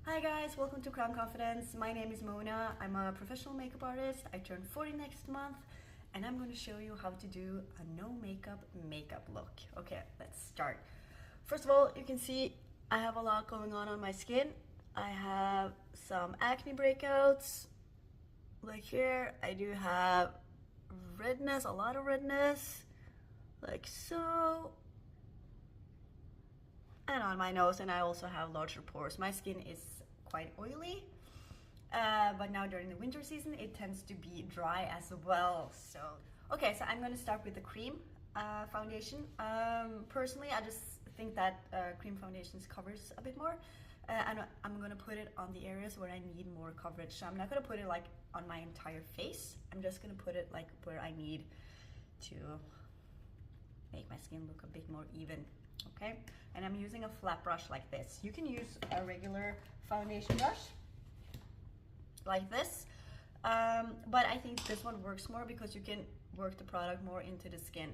Hi guys, welcome to Crown Confidence. My name is Mona. I'm a professional makeup artist. I turn 40 next month and I'm going to show you how to do a no makeup look. Okay, let's start. First of all, you can see I have a lot going on my skin. I have some acne breakouts. Like here, I do have redness, a lot of redness, like so. And on my nose, and I also have larger pores. My skin is quite oily, but now during the winter season it tends to be dry as well. So okay, so I'm going to start with the cream foundation. Personally, I just think that cream foundations covers a bit more, and I'm going to put it on the areas where I need more coverage. So I'm not going to put it like on my entire face. I'm just going to put it like where I need to make my skin look a bit more even. Okay, and I'm using a flat brush like this. You can use a regular foundation brush like this, but I think this one works more because you can work the product more into the skin.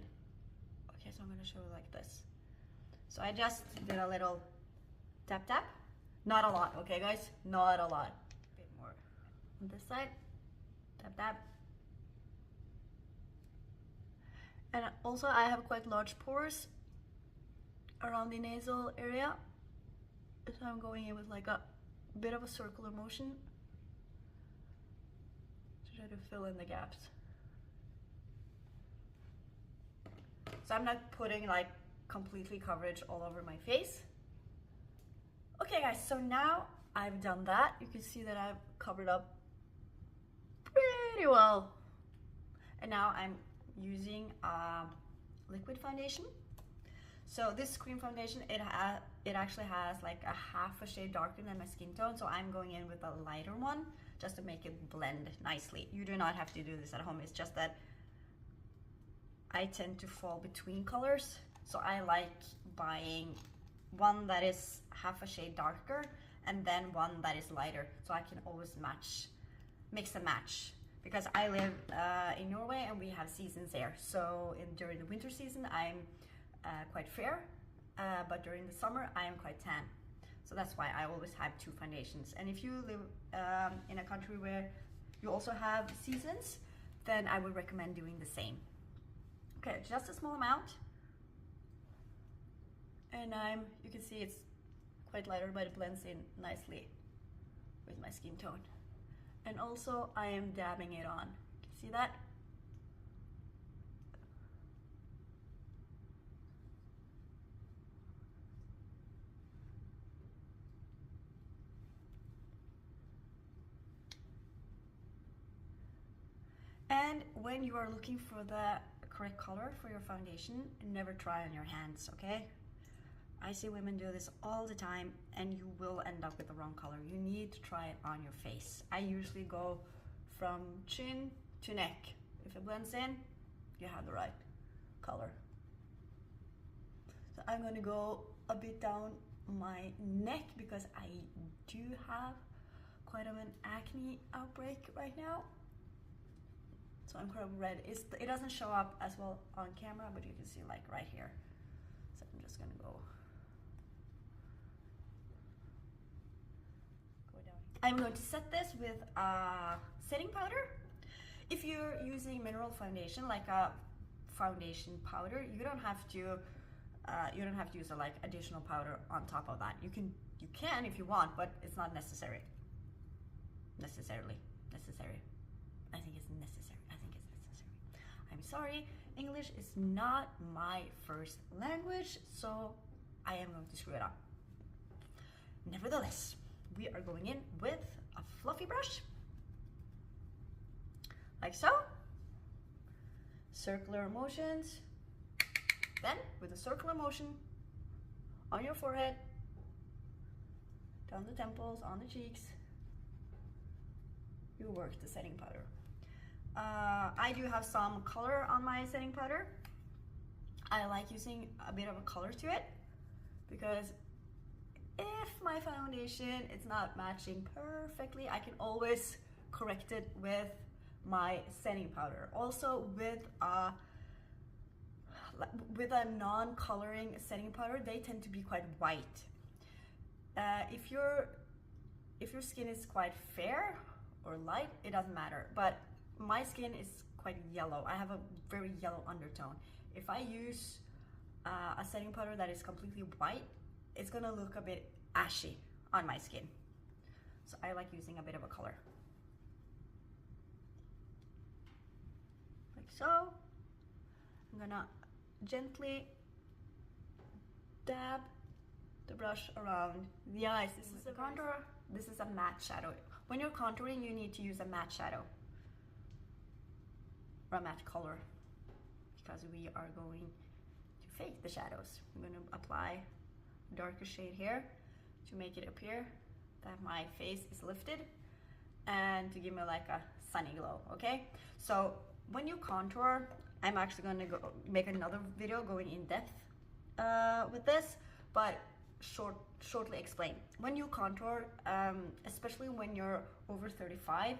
Okay, so I'm going to show you like this. So I just did a little tap tap, not a lot, okay guys, not a lot. A bit more on this side, tap tap. And also I have quite large pores around the nasal area, so I'm going in with like a bit of a circular motion to try to fill in the gaps. So I'm not putting like completely coverage all over my face. Okay guys, so now I've done that. You can see that I've covered up pretty well, and now I'm using a liquid foundation. So this cream foundation, it actually has like a half a shade darker than my skin tone, so I'm going in with a lighter one just to make it blend nicely. You do not have to do this at home, it's just that I tend to fall between colors, so I like buying one that is half a shade darker and then one that is lighter, so I can always mix and match. Because I live in Norway and we have seasons there, so during the winter season I'm quite fair, but during the summer I am quite tan. So that's why I always have two foundations. And if you live in a country where you also have seasons, then I would recommend doing the same. Okay, just a small amount. And you can see it's quite lighter, but it blends in nicely with my skin tone. And also I am dabbing it on. Can you see that? And when you are looking for the correct color for your foundation, never try on your hands, okay? I see women do this all the time and you will end up with the wrong color. You need to try it on your face. I usually go from chin to neck. If it blends in, you have the right color. So I'm gonna go a bit down my neck because I do have quite of an acne outbreak right now. So I'm kind of red. It doesn't show up as well on camera, but you can see like right here. So I'm just gonna go down. I'm going to set this with a setting powder. If you're using mineral foundation, like a foundation powder, you don't have to use a like additional powder on top of that. You can if you want, but it's not necessary. Necessary. I think it's necessary. I'm sorry, English is not my first language, so I am going to screw it up. Nevertheless, we are going in with a fluffy brush, like so. Circular motions. Then, with a circular motion on your forehead, down the temples, on the cheeks, you work the setting powder. I do have some color on my setting powder. I like using a bit of a color to it because if my foundation is not matching perfectly, I can always correct it with my setting powder. Also with a non-coloring setting powder, they tend to be quite white. If you're if your skin is quite fair or light, it doesn't matter. But my skin is quite yellow. I have a very yellow undertone. If I use a setting powder that is completely white, it's gonna look a bit ashy on my skin. So I like using a bit of a color. Like so. I'm gonna gently dab the brush around the eyes. This is a contour. This is a matte shadow. When you're contouring, you need to use a matte shadow or a matte color, because we are going to fake the shadows. I'm going to apply a darker shade here to make it appear that my face is lifted and to give me like a sunny glow. Okay, so when you contour, I'm actually going to make another video going in depth with this, but shortly explain. When you contour, especially when you're over 35,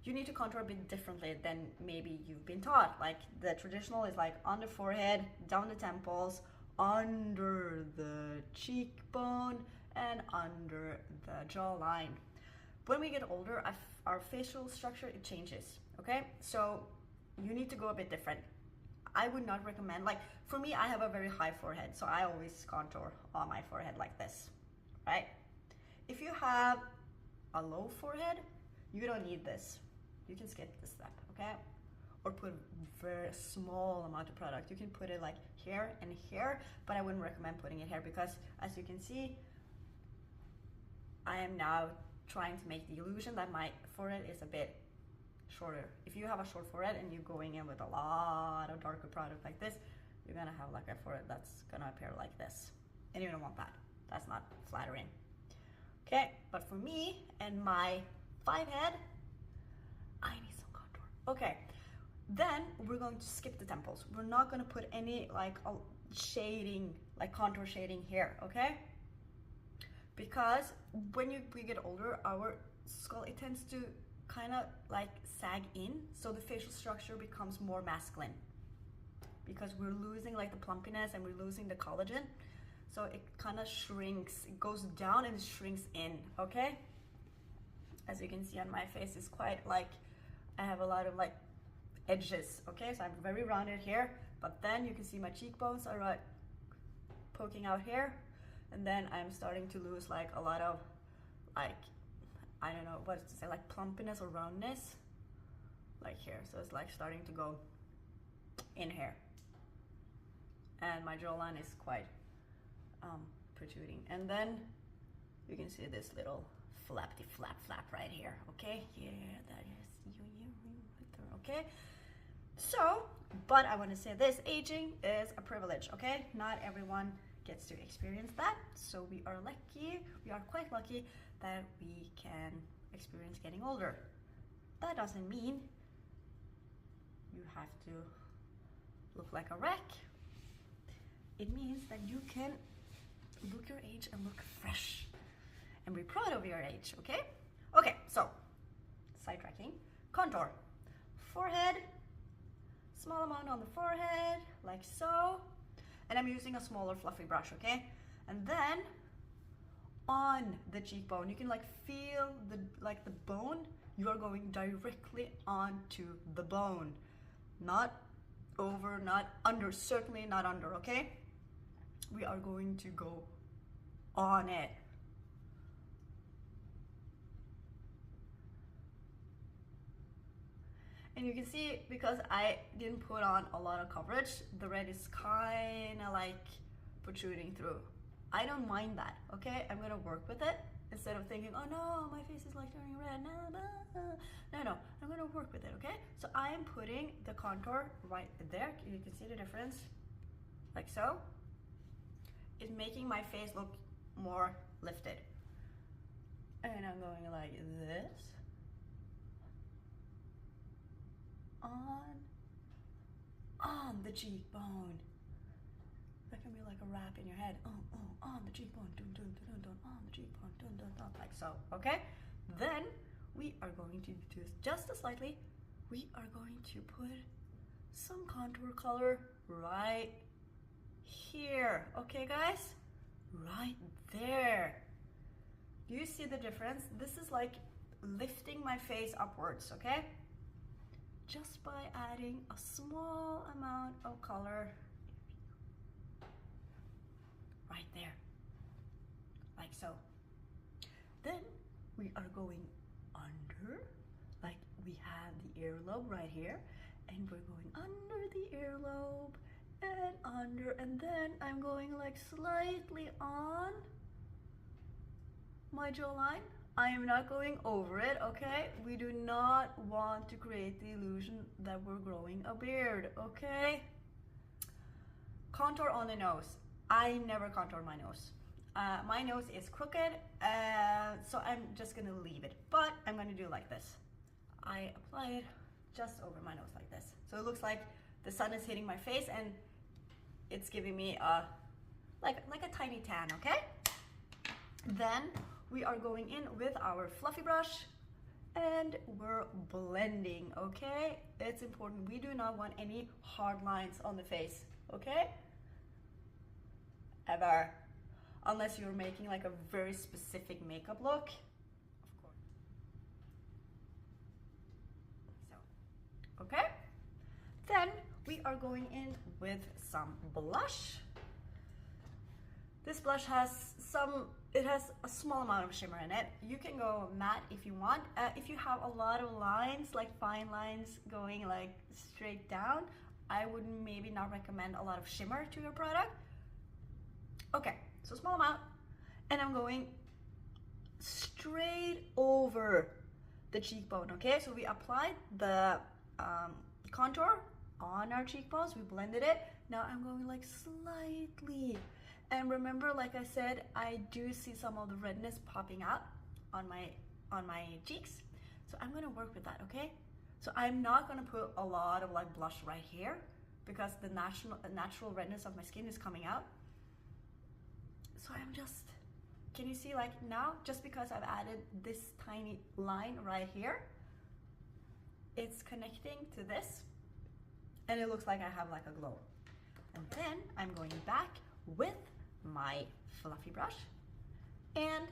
you need to contour a bit differently than maybe you've been taught. Like the traditional is like on the forehead, down the temples, under the cheekbone, and under the jawline. When we get older, our facial structure, it changes, okay? So you need to go a bit different. I would not recommend, like for me, I have a very high forehead, so I always contour on my forehead like this, right? If you have a low forehead, you don't need this. You can skip this step, okay? Or put a very small amount of product. You can put it like here and here, but I wouldn't recommend putting it here because as you can see, I am now trying to make the illusion that my forehead is a bit shorter. If you have a short forehead and you're going in with a lot of darker product like this, you're gonna have like a forehead that's gonna appear like this. And you don't want that. That's not flattering. Okay, but for me and my 5 head, I need some contour. Okay, then we're going to skip the temples. We're not gonna put any like shading, like contour shading here, okay? Because when we get older, our skull, it tends to kind of like sag in, so the facial structure becomes more masculine because we're losing like the plumpiness and we're losing the collagen, so it kind of shrinks. It goes down and it shrinks in, okay? As you can see on my face, it's quite like I have a lot of like edges, okay? So I'm very rounded here, but then you can see my cheekbones are like poking out here, and then I'm starting to lose like a lot of like, I don't know what to say, like plumpiness or roundness, like here. So it's like starting to go in here, and my jawline is quite protruding. And then you can see this little flappy flap right here, okay? Yeah, that is you, okay? So, but I want to say this, aging is a privilege, okay? Not everyone gets to experience that, so we are lucky, we are quite lucky that we can experience getting older. That doesn't mean you have to look like a wreck. It means that you can look your age and look fresh and be proud of your age, okay? Okay, so sidetracking, contour, forehead, small amount on the forehead, like so, and I'm using a smaller fluffy brush, okay? And then on the cheekbone, you can like feel the bone. You are going directly onto the bone, not over, not under, certainly not under, okay? We are going to go on it. And you can see, because I didn't put on a lot of coverage, the red is kind of like protruding through. I don't mind that, okay? I'm gonna work with it instead of thinking, oh no, my face is like turning red. No, I'm gonna work with it, okay? So I am putting the contour right there. You can see the difference, like so. It's making my face look more lifted. And I'm going like this. On the cheekbone. That can be like a rap in your head. On the cheekbone, dun, dun, dun, dun, on the cheekbone, dun, dun, dun, like so, okay? Then we are going to do just as slightly, we are going to put some contour color right here, okay guys? Right there. Do you see the difference? This is like lifting my face upwards, okay? Just by adding a small amount of color right there, like so. Then we are going under, like we have the earlobe right here, and we're going under the earlobe and under, and then I'm going like slightly on my jawline. I am not going over it, okay? We do not want to create the illusion that we're growing a beard, okay? Contour on the nose. I never contour my nose. My nose is crooked, so I'm just gonna leave it. But I'm gonna do like this. I apply it just over my nose like this. So it looks like the sun is hitting my face and it's giving me a, like a tiny tan, okay? Then we are going in with our fluffy brush and we're blending, okay? It's important. We do not want any hard lines on the face, okay? Ever. Unless you're making like a very specific makeup look. Of course. So, okay? Then we are going in with some blush. This blush has it has a small amount of shimmer in it. You can go matte if you want. If you have a lot of lines, like fine lines going like straight down, I would maybe not recommend a lot of shimmer to your product. Okay, so small amount, and I'm going straight over the cheekbone, okay? So we applied the contour on our cheekbones, we blended it. Now I'm going like slightly. And remember, like I said, I do see some of the redness popping out on my cheeks. So I'm gonna work with that, okay? So I'm not gonna put a lot of like blush right here because the natural redness of my skin is coming out. So I'm just, can you see like now, just because I've added this tiny line right here, it's connecting to this and it looks like I have like a glow. And then I'm going back with my fluffy brush and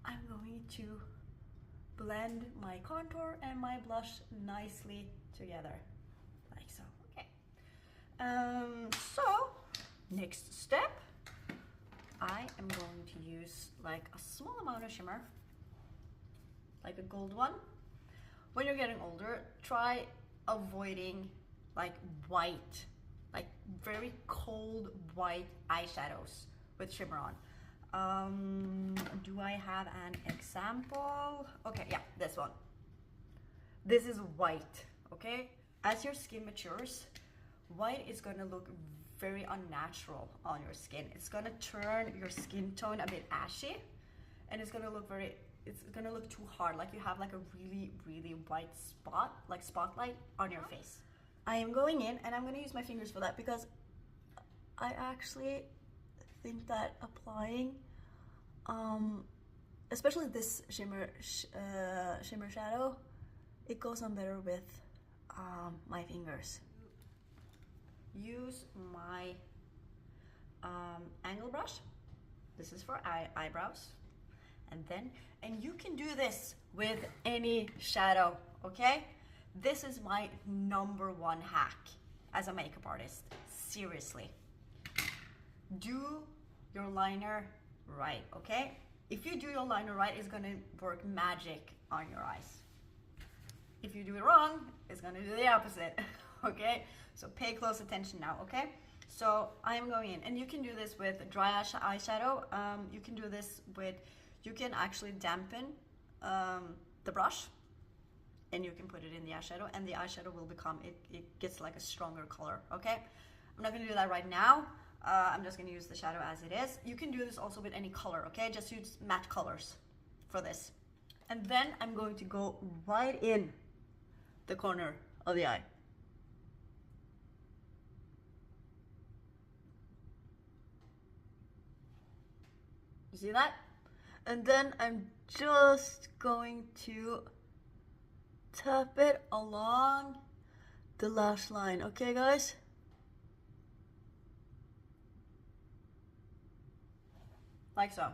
I'm going to blend my contour and my blush nicely together, like so, okay. So next step, I am going to use like a small amount of shimmer, like a gold one. When you're getting older, try avoiding like white, like very cold white eyeshadows with shimmer on. Do I have an example? Okay, yeah, this one. This is white, okay? As your skin matures, white is gonna look very unnatural on your skin. It's gonna turn your skin tone a bit ashy and it's gonna look too hard, like you have like a really, really white spot, like spotlight on your face. I am going in and I'm gonna use my fingers for that because I actually think that applying, especially this shimmer shadow, it goes on better with my fingers. Use my angle brush. This is for eyebrows. And you can do this with any shadow, okay? This is my #1 hack as a makeup artist. Seriously. Do your liner right, okay? If you do your liner right, it's gonna work magic on your eyes. If you do it wrong, it's gonna do the opposite, okay? So pay close attention now, okay? So I'm going in, and you can do this with dry eyeshadow. You can do this with, you can actually dampen the brush, and you can put it in the eyeshadow, and the eyeshadow will become, it gets like a stronger color, okay? I'm not gonna do that right now. I'm just gonna use the shadow as it is. You can do this also with any color, okay? Just use matte colors for this. And then I'm going to go right in the corner of the eye. You see that? And then I'm just going to tap it along the lash line, okay guys? Like so.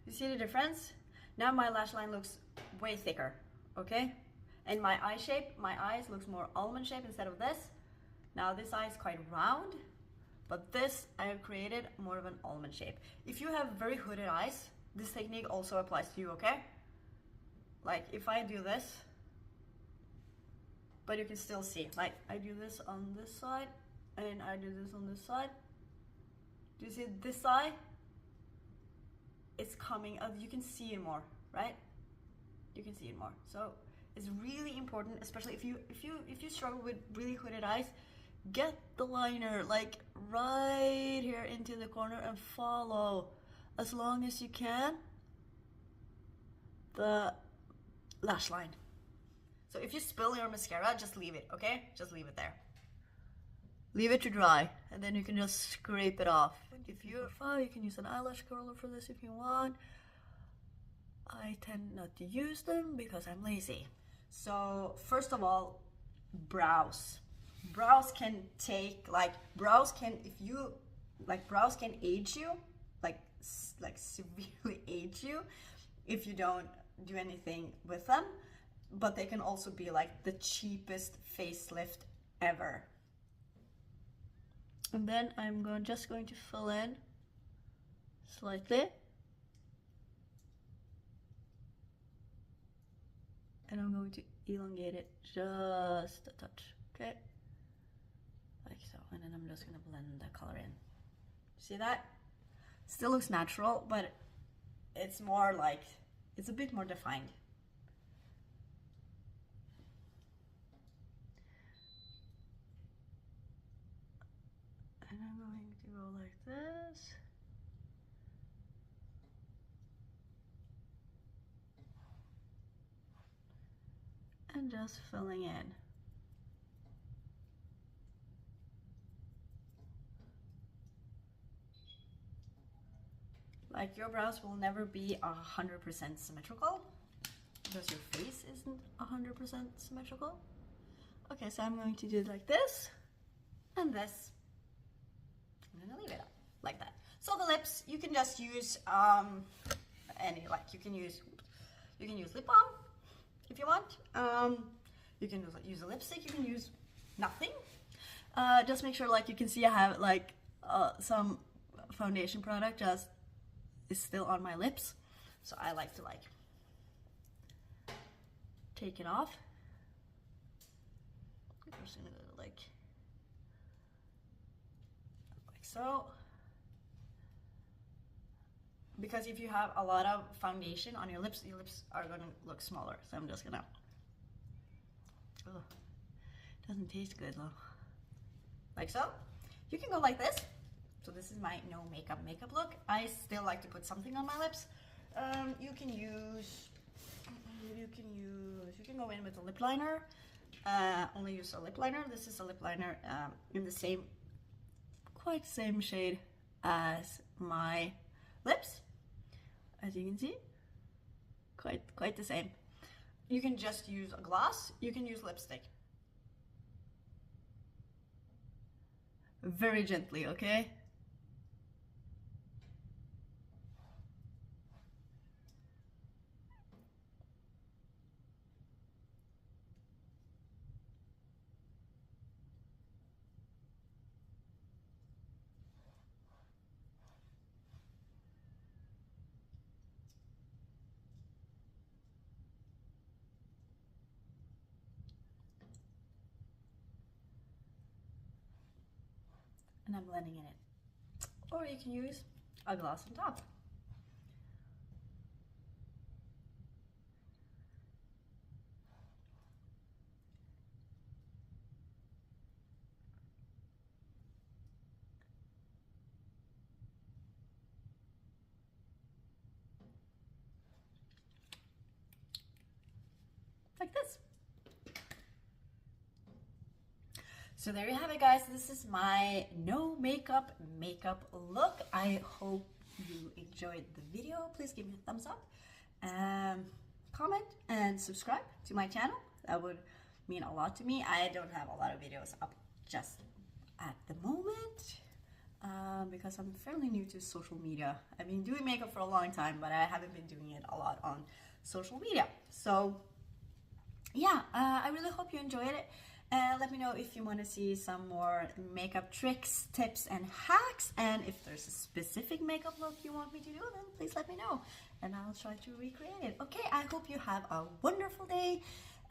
You see the difference? Now my lash line looks way thicker, okay? And my eye shape, my eyes looks more almond shape instead of this. Now this eye is quite round, but this I have created more of an almond shape. If you have very hooded eyes, this technique also applies to you, okay? Like if I do this, but you can still see, like I do this on this side and I do this on this side. Do you see this eye? It's coming out, you can see it more, right? You can see it more. So it's really important, especially if you struggle with really hooded eyes, get the liner like right here into the corner and follow as long as you can the lash line. So if you spill your mascara, just leave it, okay? Just leave it there. Leave it to dry, and then you can just scrape it off. If you're fine, you can use an eyelash curler for this if you want. I tend not to use them because I'm lazy. So first of all, brows. Brows can take, like, brows can, if you, like, brows can age you, like severely age you if you don't do anything with them. But they can also be like the cheapest facelift ever. And then I'm just going to fill in slightly. And I'm going to elongate it just a touch, okay? Like so, and then I'm just gonna blend the color in. See that? Still looks natural, but it's more like, it's a bit more defined. And I'm going to go like this. And just filling in. Like your brows will never be 100% symmetrical because your face isn't 100% symmetrical. Okay, so I'm going to do it like this and this. I'm gonna leave it up like that. So the lips, you can just use any, like you can use lip balm if you want. You can use a lipstick, you can use nothing. Just make sure, like you can see I have like some foundation product just is still on my lips. So I like to like take it off. I'm just gonna go like so. Because if you have a lot of foundation on your lips are gonna look smaller. So I'm just gonna, oh, doesn't taste good though. Like so. You can go like this. So this is my no makeup look. I still like to put something on my lips. You can go in with a lip liner. Only use a lip liner. This is a lip liner in the same, quite same shade as my lips. As you can see, quite the same. You can just use a gloss. You can use lipstick. Very gently, okay? And I'm blending in it. Or you can use a gloss on top. Like this. So there you have it, guys. This is my no makeup look. I hope you enjoyed the video. Please give me a thumbs up, comment and subscribe to my channel. That would mean a lot to me. I don't have a lot of videos up just at the moment. because I'm fairly new to social media. I've been doing makeup for a long time, but I haven't been doing it a lot on social media. So yeah, I really hope you enjoyed it. Let me know if you want to see some more makeup tricks, tips, and hacks. And if there's a specific makeup look you want me to do, then please let me know. And I'll try to recreate it. Okay, I hope you have a wonderful day.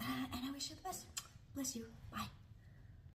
And I wish you the best. Bless you. Bye.